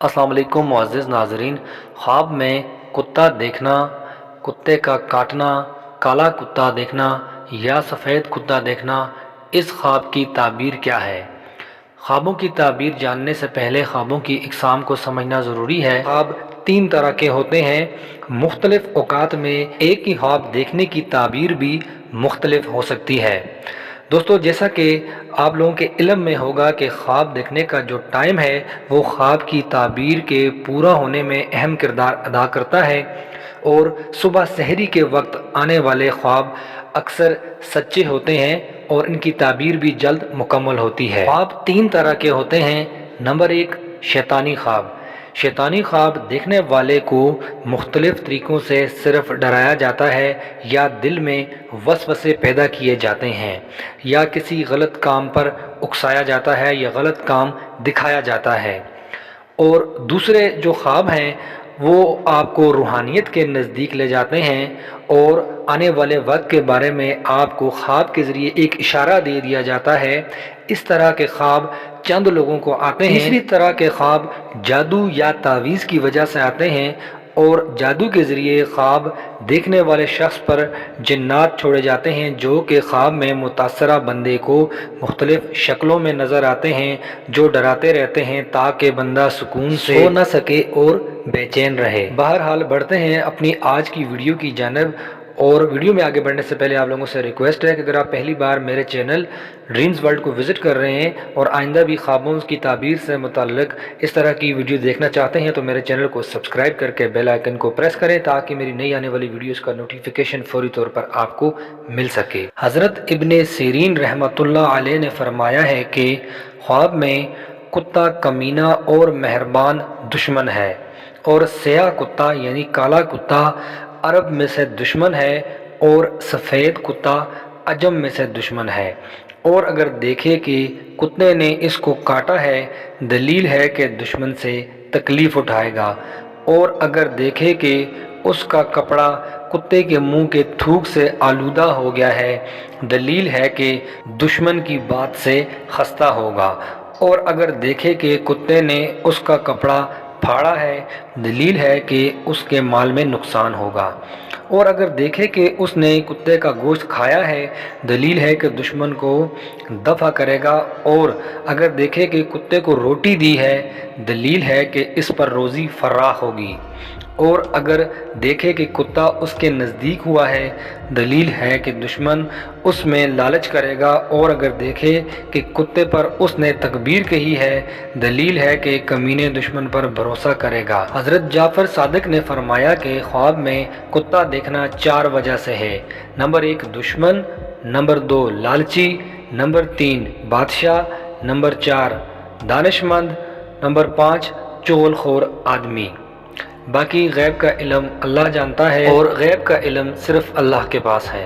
अस्सलाम वालेकुम मुअज़्ज़िज़ नाज़रीन। ख्वाब में कुत्ता देखना, कुत्ते का काटना, काला कुत्ता देखना या सफ़ेद कुत्ता देखना, इस ख्वाब की ताबीर क्या है? ख्वाबों की ताबीर जानने से पहले ख्वाबों की इक़साम को समझना ज़रूरी है। ख्वाब तीन तरह के होते हैं। मुख्तलिफ़ औक़ात में एक ही ख्वाब देखने की ताबीर भी मुख्तलिफ हो सकती है। दोस्तों, जैसा कि आप लोगों के इल्म में होगा कि ख्वाब देखने का जो टाइम है वो ख्वाब की ताबीर के पूरा होने में अहम किरदार अदा करता है, और सुबह सहरी के वक्त आने वाले ख्वाब अक्सर सच्चे होते हैं और इनकी ताबीर भी जल्द मुकम्मल होती है। ख्वाब तीन तरह के होते हैं। नंबर एक, शैतानी ख्वाब। शैतानी ख्वाब देखने वाले को मुख्तलिफ़ तरीक़ों से सिर्फ डराया जाता है या दिल में वसवसे पैदा किए जाते हैं या किसी गलत काम पर उकसाया जाता है या गलत काम दिखाया जाता है। और दूसरे जो ख्वाब हैं वो आपको रूहानियत के नज़दीक ले जाते हैं और आने वाले वक्त के बारे में आपको ख्वाब के ज़रिए एक इशारा दे दिया जाता है। इस तरह के ख्वाब चंद लोगों को आते हैं। तीसरी तरह के ख्वाब जादू या तावीज़ की वजह से आते हैं और जादू के ज़रिए ख्वाब देखने वाले शख्स पर जिन्नात छोड़े जाते हैं जो कि ख्वाब में मुतासरा बंदे को मुख्तलिफ़ शक्लों में नज़र आते हैं जो डराते रहते हैं ताकि बंदा सुकून से सो न सके और बेचैन रहे। बहरहाल बढ़ते हैं अपनी आज की वीडियो की जानब, और वीडियो में आगे बढ़ने से पहले आप लोगों से रिक्वेस्ट है कि अगर आप पहली बार मेरे चैनल ड्रीम्स वर्ल्ड को विज़िट कर रहे हैं और आइंदा भी ख्वाबों की ताबीर से मुताल्लिक़ इस तरह की वीडियो देखना चाहते हैं तो मेरे चैनल को सब्सक्राइब करके बेल आइकन को प्रेस करें ताकि मेरी नई आने वाली वीडियोस का नोटिफिकेशन फौरी तौर पर आपको मिल सके। हज़रत इब्ने सीरीन रहमतुल्लाह अलैह ने फरमाया है कि ख्वाब में कुत्ता कमीना और मेहरबान दुश्मन है, और स्याह कुत्ता यानी काला कुत्ता अरब में से दुश्मन है और सफ़ेद कुत्ता अजम में से दुश्मन है। और अगर देखे कि कुत्ते ने इसको काटा है, दलील है कि दुश्मन से तकलीफ़ उठाएगा। और अगर देखे कि उसका कपड़ा कुत्ते के मुंह के थूक से आलूदा हो गया है, दलील है कि दुश्मन की बात से खस्ता होगा। और अगर देखे कि कुत्ते ने उसका कपड़ा फाड़ा है, दलील है कि उसके माल में नुकसान होगा। और अगर देखे कि उसने कुत्ते का गोश्त खाया है, दलील है कि दुश्मन को दफ़ा करेगा। और अगर देखे कि कुत्ते को रोटी दी है, दलील है कि इस पर रोज़ी फराह होगी। और अगर देखे कि कुत्ता उसके नज़दीक हुआ है, दलील है कि दुश्मन उसमें लालच करेगा। और अगर देखे कि कुत्ते पर उसने तकबीर कही है, दलील है कि कमीने दुश्मन पर भरोसा करेगा। हज़रत जाफ़र सादिक ने फरमाया कि ख्वाब में कुत्ता देखना चार वजह से है। नंबर एक, दुश्मन। नंबर दो, लालची। नंबर तीन, बादशाह। नंबर चार, दानिशमंद। नंबर पाँच, चुगलखोर आदमी। बाकी गैब का इल्म अल्लाह जानता है और गैब का इल्म सिर्फ़ अल्लाह के पास है।